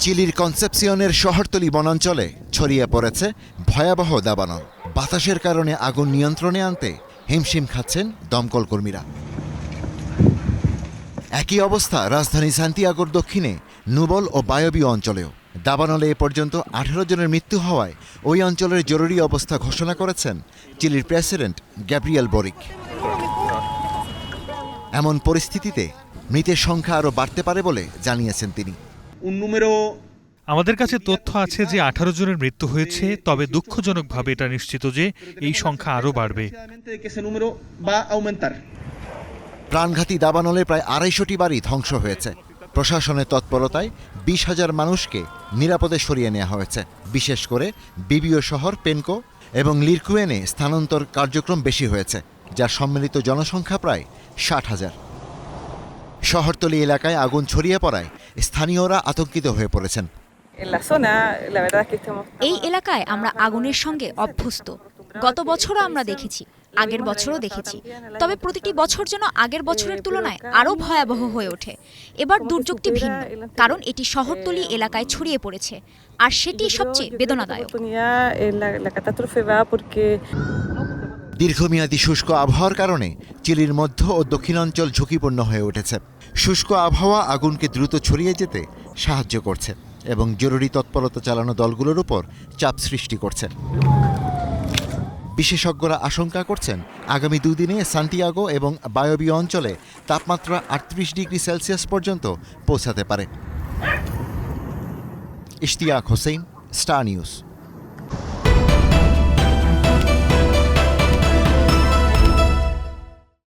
চিলির কনসেপসিয়নের শহরতলি বনাঞ্চলে ছড়িয়ে পড়েছে ভয়াবহ দাবানল। বাতাসের কারণে আগুন নিয়ন্ত্রণে আনতে হিমশিম খাচ্ছেন দমকল কর্মীরা। একই অবস্থা রাজধানী সান্তিয়াগোর দক্ষিণে নুবল ও বায়বীয় অঞ্চলেও। দাবানলে এ পর্যন্ত 18 জনের মৃত্যু হওয়ায় ওই অঞ্চলের জরুরি অবস্থা ঘোষণা করেছেন চিলির প্রেসিডেন্ট গ্যাব্রিয়েল বরিক। এমন পরিস্থিতিতে মৃতের সংখ্যা আরও বাড়তে পারে বলে জানিয়েছেন তিনি। আমাদের কাছে তথ্য আছে যে 18 জনের মৃত্যু হয়েছে, তবে দুঃখজনকভাবে এটা নিশ্চিত যে এই সংখ্যা আরও বাড়বে। প্রাণঘাতী দাবানলে প্রায় 250টি বাড়ি ধ্বংস হয়েছে। প্রশাসনের তৎপরতায় 20,000 মানুষকে নিরাপদে সরিয়ে নেওয়া হয়েছে। বিশেষ করে বিবিও শহর পেনকো এবং লিরকুয়েনে স্থানান্তর কার্যক্রম বেশি হয়েছে, যার সম্মিলিত জনসংখ্যা প্রায় 60,000। শহরতলি এলাকায় আগুন ছড়িয়ে পড়ায় স্থানীয়রা আতঙ্কিত হয়ে পড়েছেন। এই এলাকায় আমরা আগুনের সঙ্গে অভ্যস্ত। গত বছরও আমরা দেখেছি, আগের বছরও দেখেছি, তবে প্রতিটি বছর যেন আগের বছরের তুলনায় আরও ভয়াবহ হয়ে ওঠে। এবার দুর্যোগটি ভিন্ন, কারণ এটি শহরতলি এলাকায় ছড়িয়ে পড়েছে, আর সেটি সবচেয়ে বেদনাদায়ক। দীর্ঘমেয়াদী শুষ্ক আবহাওয়ার কারণে চিলির মধ্য ও দক্ষিণাঞ্চল ঝুঁকিপূর্ণ হয়ে উঠেছে। শুষ্ক আবহাওয়া আগুনকে দ্রুত ছড়িয়ে যেতে সাহায্য করছে এবং জরুরি তৎপরতা চালানো দলগুলোর উপর চাপ সৃষ্টি করছে। বিশেষজ্ঞরা আশঙ্কা করছেন আগামী 2 দিনে সান্তিয়াগো এবং বায়বীয় অঞ্চলে তাপমাত্রা 38 ডিগ্রি সেলসিয়াস পর্যন্ত পৌঁছাতে পারে। Ishtiaq Hossain, star news.